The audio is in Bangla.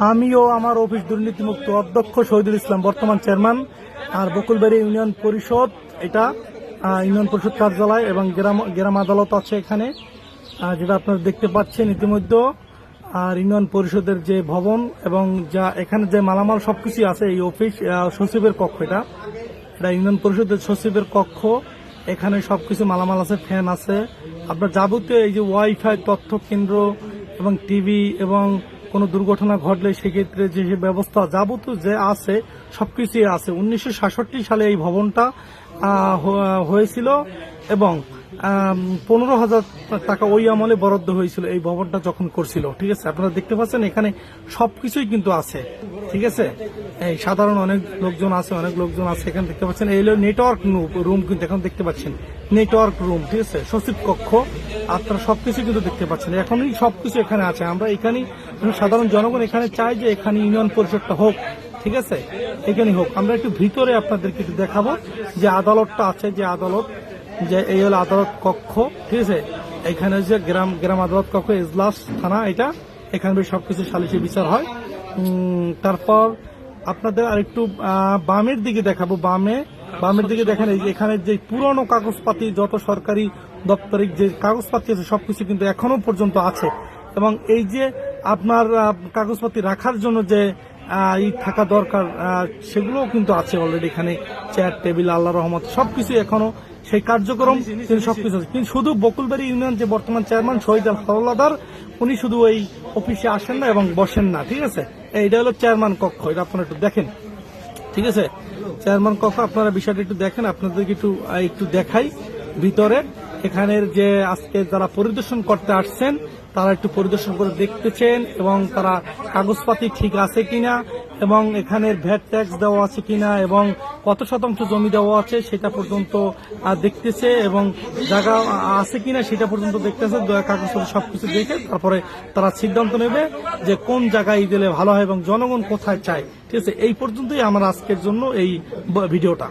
আমিও আমার অফিস দুর্নীতিমুক্ত অধ্যক্ষ শহীদুল ইসলাম, বর্তমান চেয়ারম্যান। আর বকুলবাড়ি ইউনিয়ন পরিষদ, এটা ইউনিয়ন পরিষদ কার্যালয় এবং গ্রাম আদালত আছে এখানে, যেটা আপনারা দেখতে পাচ্ছেন ইতিমধ্যে। আর ইউনিয়ন পরিষদের যে ভবন এবং যা এখানে যে মালামাল সবকিছু আছে, এই অফিস সচিবের কক্ষ, এটা ইউনিয়ন পরিষদের সচিবের কক্ষ। এখানে সবকিছু মালামাল আছে, ফ্যান আছে, আপনার যাবতীয় এই যে ওয়াইফাই তথ্য কেন্দ্র এবং টিভি এবং কোনো দুর্ঘটনা ঘটলে সেক্ষেত্রে যে ব্যবস্থা যাবতীয় যে আছে সবকিছুই আছে। 1966 সালে এই ভবনটা হয়েছিল এবং 15,000 টাকা ওই আমলে বরাদ্দ হয়েছিল এই ভবনটা যখন করছিল। ঠিক আছে, আপনারা দেখতে পাচ্ছেন এখানে সবকিছুই কিন্তু আছে। ঠিক আছে, এই সাধারণ অনেক লোকজন আছে এখানে দেখতে পাচ্ছেন। এই হলো নেটওয়ার্ক রুম, কিন্তু এখন দেখতে পাচ্ছেন নেটওয়ার্ক রুম। ঠিক আছে, সচিব কক্ষ, আপনারা সবকিছু কিন্তু দেখতে পাচ্ছেন। এখনই সবকিছু এখানে আছে। আমরা এখানে সাধারণ জনগণ এখানে চাই যে এখানে ইউনিয়ন পরিষদটা হোক। ঠিক আছে, এখানে হোক। আমরা একটু ভিতরে আপনাদেরকে একটু দেখাবো যে আদালতটা আছে, যে আদালত, যে এই হলো আদালত কক্ষ। ঠিক আছে, এখানে যে গ্রাম আদালত কক্ষ, এজলাস থানা, এটা এখানে সবকিছু সালিশি বিচার হয়। তারপর আপনাদের আরেকটু বামের দিকে দেখাবো। বামের দিকে দেখেন এখানে যে পুরনো কাগজপাতি, যত সরকারি দপ্তরিক যে কাগজপাতি আছে সবকিছু কিন্তু এখনো পর্যন্ত আছে। এবং এই যে আপনার কাগজপাতি রাখার জন্য যে থাকা দরকার, সেগুলোও কিন্তু আছে অলরেডি এখানে। চেয়ার টেবিল, আল্লাহ রহমত, সবকিছু এখনো সেই কার্যক্রম কিন্তু সবকিছু আছে। কিন্তু শুধু বকুলবাড়ি ইউনিয়ন যে বর্তমান চেয়ারম্যান শহীদ আল হাওলাদার, উনি শুধু ওই অফিসে আসেন না এবং বসেন না। ঠিক আছে, এইটা হলো চেয়ারম্যান কক্ষ, এটা আপনারা একটু দেখেন। ঠিক আছে, চেয়ারম্যান কক্ষ, আপনারা বিষয়টা একটু দেখেন। আপনাদেরকে একটু দেখাই ভিতরে। এখানের যে আজকে যারা পরিদর্শন করতে আসছেন তারা একটু পরিদর্শন করে দেখতেছেন এবং তারা কাগজপাতি ঠিক আছে কিনা এবং এখানের ভ্যাট ট্যাক্স দেওয়া আছে কিনা এবং কত শতাংশ জমি দেওয়া আছে সেটা পর্যন্ত দেখতেছে এবং জায়গা আছে কিনা সেটা পর্যন্ত দেখতেছে। কাগজপত্র সবকিছু দেখে তারপরে তারা সিদ্ধান্ত নেবে যে কোন জায়গায় দিলে ভালো হয় এবং জনগণ কোথায় চায়। ঠিক আছে, এই পর্যন্তই আমার আজকের জন্য এই ভিডিওটা।